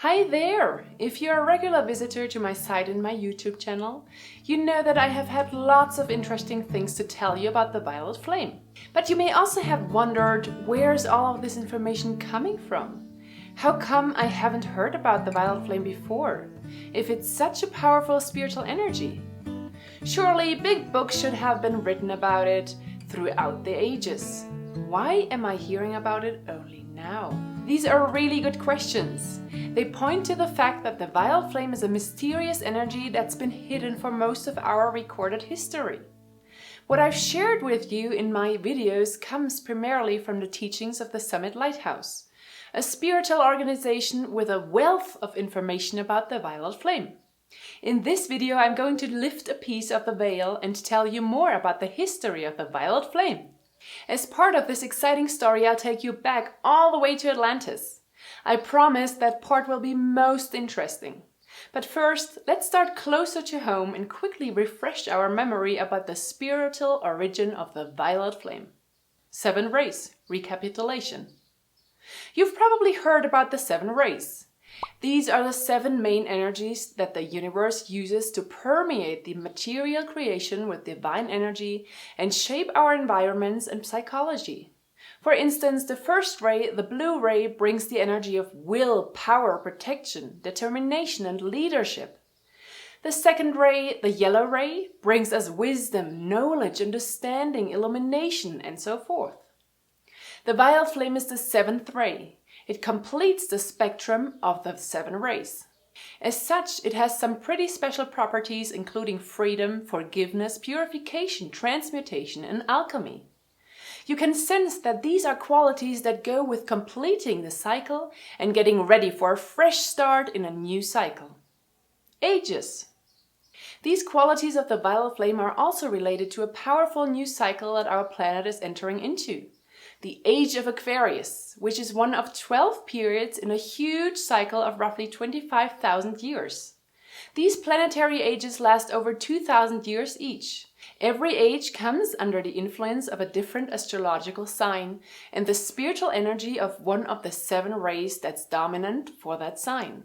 Hi there! If you're a regular visitor to my site and my YouTube channel, you know that I have had lots of interesting things to tell you about the violet flame. But you may also have wondered, where's all of this information coming from? How come I haven't heard about the violet flame before, if it's such a powerful spiritual energy? Surely big books should have been written about it throughout the ages. Why am I hearing about it only now? These are really good questions. They point to the fact that the violet flame is a mysterious energy that's been hidden for most of our recorded history. What I've shared with you in my videos comes primarily from the teachings of the Summit Lighthouse, a spiritual organization with a wealth of information about the violet flame. In this video, I'm going to lift a piece of the veil and tell you more about the history of the violet flame. As part of this exciting story, I'll take you back all the way to Atlantis. I promise that part will be most interesting. But first, let's start closer to home and quickly refresh our memory about the spiritual origin of the violet flame. 7 rays. Recapitulation. You've probably heard about the 7 rays. These are the 7 main energies that the universe uses to permeate the material creation with divine energy and shape our environments and psychology. For instance, the first ray, the blue ray, brings the energy of will, power, protection, determination, and leadership. The second ray, the yellow ray, brings us wisdom, knowledge, understanding, illumination, and so forth. The violet flame is the 7th ray. It completes the spectrum of the 7 rays. As such, it has some pretty special properties, including freedom, forgiveness, purification, transmutation, and alchemy. You can sense that these are qualities that go with completing the cycle and getting ready for a fresh start in a new cycle. Ages. These qualities of the violet flame are also related to a powerful new cycle that our planet is entering into. The Age of Aquarius, which is one of 12 periods in a huge cycle of roughly 25,000 years. These planetary ages last over 2,000 years each. Every age comes under the influence of a different astrological sign and the spiritual energy of one of the 7 rays that's dominant for that sign.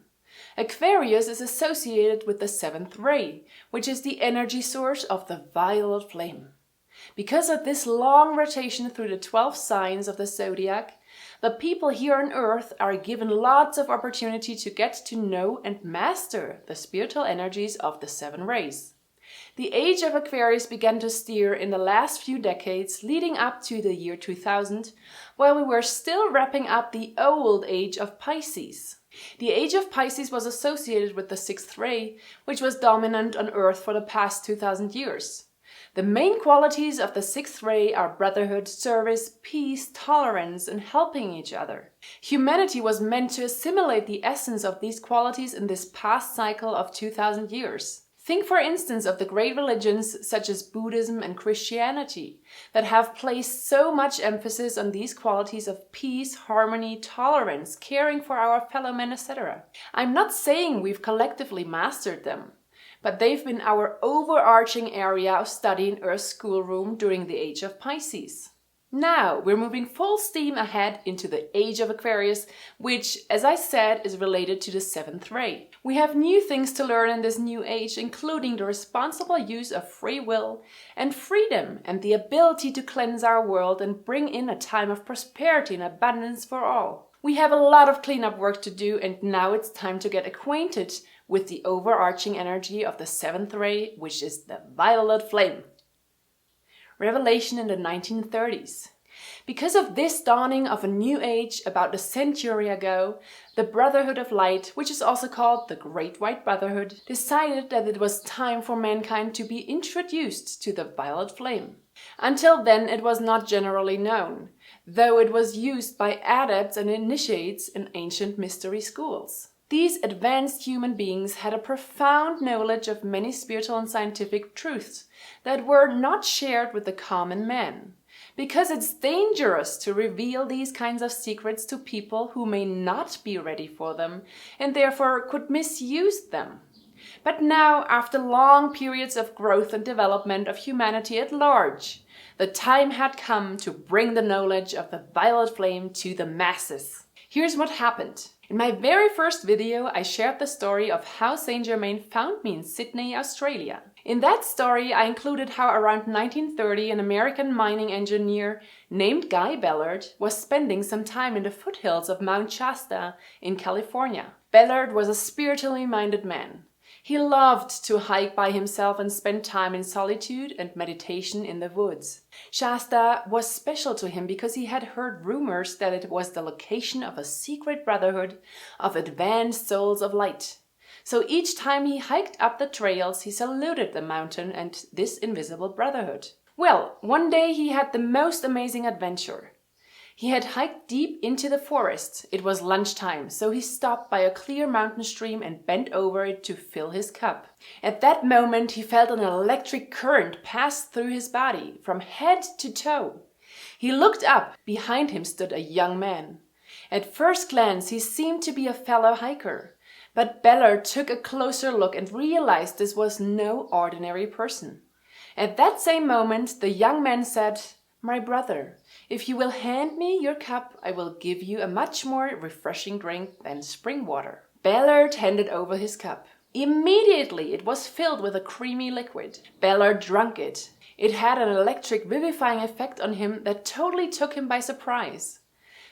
Aquarius is associated with the 7th ray, which is the energy source of the violet flame. Because of this long rotation through the 12 signs of the zodiac, the people here on Earth are given lots of opportunity to get to know and master the spiritual energies of the 7 rays. The Age of Aquarius began to steer in the last few decades leading up to the year 2000, while we were still wrapping up the old Age of Pisces. The Age of Pisces was associated with the 6th ray, which was dominant on Earth for the past 2,000 years. The main qualities of the 6th ray are brotherhood, service, peace, tolerance, and helping each other. Humanity was meant to assimilate the essence of these qualities in this past cycle of 2,000 years. Think, for instance, of the great religions such as Buddhism and Christianity that have placed so much emphasis on these qualities of peace, harmony, tolerance, caring for our fellow men, etc. I'm not saying we've collectively mastered them, but they've been our overarching area of study in Earth's schoolroom during the Age of Pisces. Now we're moving full steam ahead into the Age of Aquarius, which, as I said, is related to the 7th ray. We have new things to learn in this new age, including the responsible use of free will and freedom and the ability to cleanse our world and bring in a time of prosperity and abundance for all. We have a lot of cleanup work to do, and now it's time to get acquainted with the overarching energy of the 7th ray, which is the violet flame. Revelation in the 1930s. Because of this dawning of a new age about a century ago, the Brotherhood of Light, which is also called the Great White Brotherhood, decided that it was time for mankind to be introduced to the violet flame. Until then, it was not generally known, though it was used by adepts and initiates in ancient mystery schools. These advanced human beings had a profound knowledge of many spiritual and scientific truths that were not shared with the common man. Because it's dangerous to reveal these kinds of secrets to people who may not be ready for them and therefore could misuse them. But now, after long periods of growth and development of humanity at large, the time had come to bring the knowledge of the violet flame to the masses. Here's what happened. In my very first video, I shared the story of how Saint Germain found me in Sydney, Australia. In that story, I included how around 1930 an American mining engineer named Guy Ballard was spending some time in the foothills of Mount Shasta in California. Ballard was a spiritually minded man. He loved to hike by himself and spend time in solitude and meditation in the woods. Shasta was special to him because he had heard rumors that it was the location of a secret brotherhood of advanced souls of light. So each time he hiked up the trails, he saluted the mountain and this invisible brotherhood. Well, one day he had the most amazing adventure. He had hiked deep into the forest. It was lunchtime, so he stopped by a clear mountain stream and bent over it to fill his cup. At that moment, he felt an electric current pass through his body, from head to toe. He looked up. Behind him stood a young man. At first glance, he seemed to be a fellow hiker. But Ballard took a closer look and realized this was no ordinary person. At that same moment, the young man said, "My brother, if you will hand me your cup, I will give you a much more refreshing drink than spring water." Ballard handed over his cup. Immediately it was filled with a creamy liquid. Ballard drank it. It had an electric vivifying effect on him that totally took him by surprise.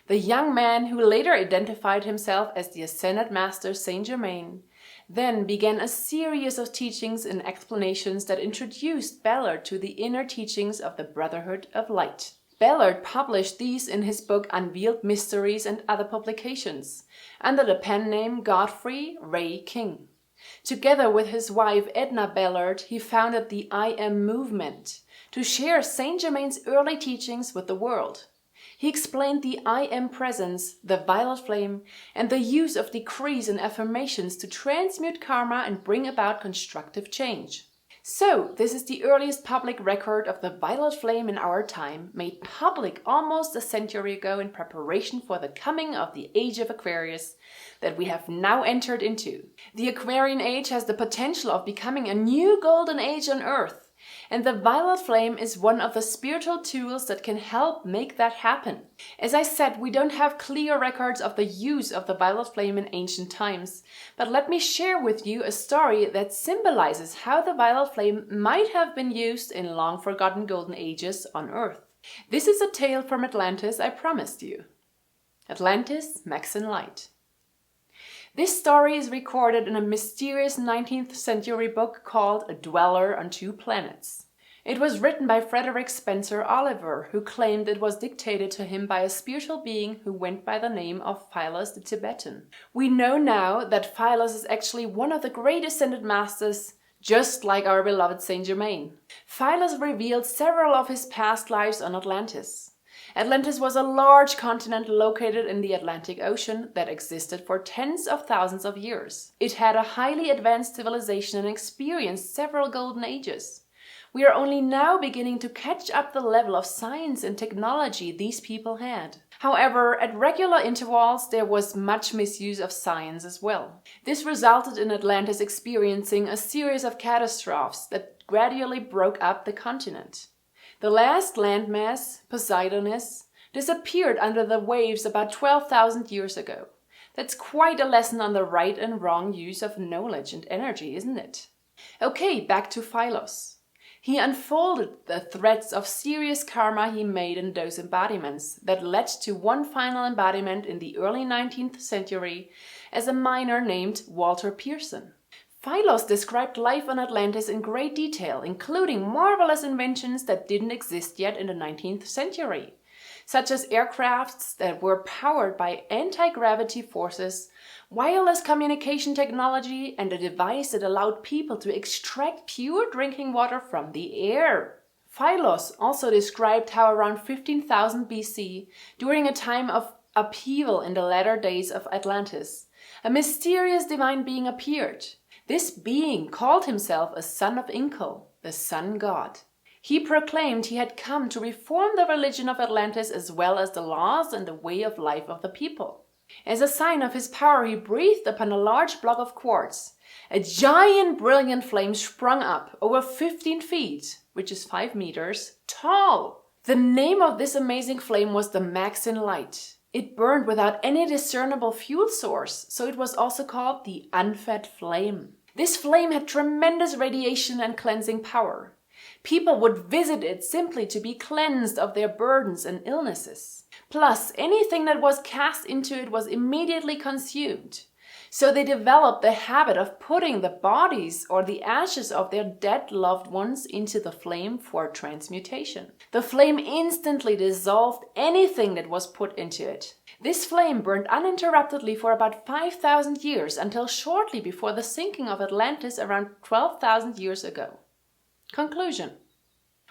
The young man, who later identified himself as the Ascended Master Saint Germain, then began a series of teachings and explanations that introduced Ballard to the inner teachings of the Brotherhood of Light. Ballard published these in his book Unveiled Mysteries and other publications, under the pen name Godfrey Ray King. Together with his wife Edna Ballard, he founded the I Am Movement to share Saint Germain's early teachings with the world. He explained the I Am Presence, the violet flame, and the use of decrees and affirmations to transmute karma and bring about constructive change. So, this is the earliest public record of the violet flame in our time, made public almost a century ago in preparation for the coming of the Age of Aquarius that we have now entered into. The Aquarian Age has the potential of becoming a new golden age on Earth. And the violet flame is one of the spiritual tools that can help make that happen. As I said, we don't have clear records of the use of the violet flame in ancient times, but let me share with you a story that symbolizes how the violet flame might have been used in long-forgotten golden ages on Earth. This is a tale from Atlantis I promised you. Atlantis, Maxine Light. This story is recorded in a mysterious 19th century book called A Dweller on Two Planets. It was written by Frederick Spencer Oliver, who claimed it was dictated to him by a spiritual being who went by the name of Philos the Tibetan. We know now that Philos is actually one of the great Ascended Masters, just like our beloved Saint Germain. Philos revealed several of his past lives on Atlantis. Atlantis was a large continent located in the Atlantic Ocean that existed for tens of thousands of years. It had a highly advanced civilization and experienced several golden ages. We are only now beginning to catch up the level of science and technology these people had. However, at regular intervals there was much misuse of science as well. This resulted in Atlantis experiencing a series of catastrophes that gradually broke up the continent. The last landmass, Poseidonis, disappeared under the waves about 12,000 years ago. That's quite a lesson on the right and wrong use of knowledge and energy, isn't it? Okay, back to Philos. He unfolded the threads of serious karma he made in those embodiments that led to one final embodiment in the early 19th century as a miner named Walter Pearson. Philos described life on Atlantis in great detail, including marvelous inventions that didn't exist yet in the 19th century, such as aircrafts that were powered by anti-gravity forces, wireless communication technology, and a device that allowed people to extract pure drinking water from the air. Philos also described how around 15,000 BC, during a time of upheaval in the latter days of Atlantis, a mysterious divine being appeared. This being called himself a son of Incal, the sun god. He proclaimed he had come to reform the religion of Atlantis as well as the laws and the way of life of the people. As a sign of his power, he breathed upon a large block of quartz. A giant brilliant flame sprung up over 15 feet, which is 5 meters, tall. The name of this amazing flame was the Maxine Light. It burned without any discernible fuel source, so it was also called the unfed flame. This flame had tremendous radiation and cleansing power. People would visit it simply to be cleansed of their burdens and illnesses. Plus, anything that was cast into it was immediately consumed. So they developed the habit of putting the bodies or the ashes of their dead loved ones into the flame for transmutation. The flame instantly dissolved anything that was put into it. This flame burned uninterruptedly for about 5,000 years until shortly before the sinking of Atlantis around 12,000 years ago. Conclusion.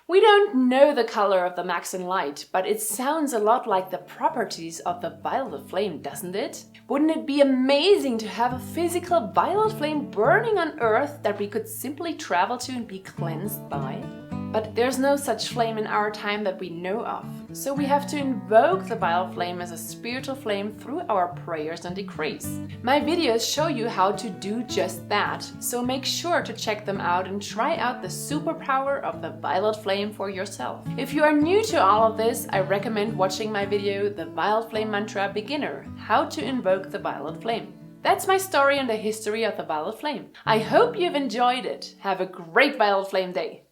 We don't know the color of the Maxon light, but it sounds a lot like the properties of the violet flame, doesn't it? Wouldn't it be amazing to have a physical violet flame burning on Earth that we could simply travel to and be cleansed by? But there's no such flame in our time that we know of, so we have to invoke the violet flame as a spiritual flame through our prayers and decrees. My videos show you how to do just that, so make sure to check them out and try out the superpower of the violet flame for yourself. If you are new to all of this, I recommend watching my video, The Violet Flame Mantra Beginner, How to Invoke the Violet Flame. That's my story and the history of the violet flame. I hope you've enjoyed it. Have a great violet flame day!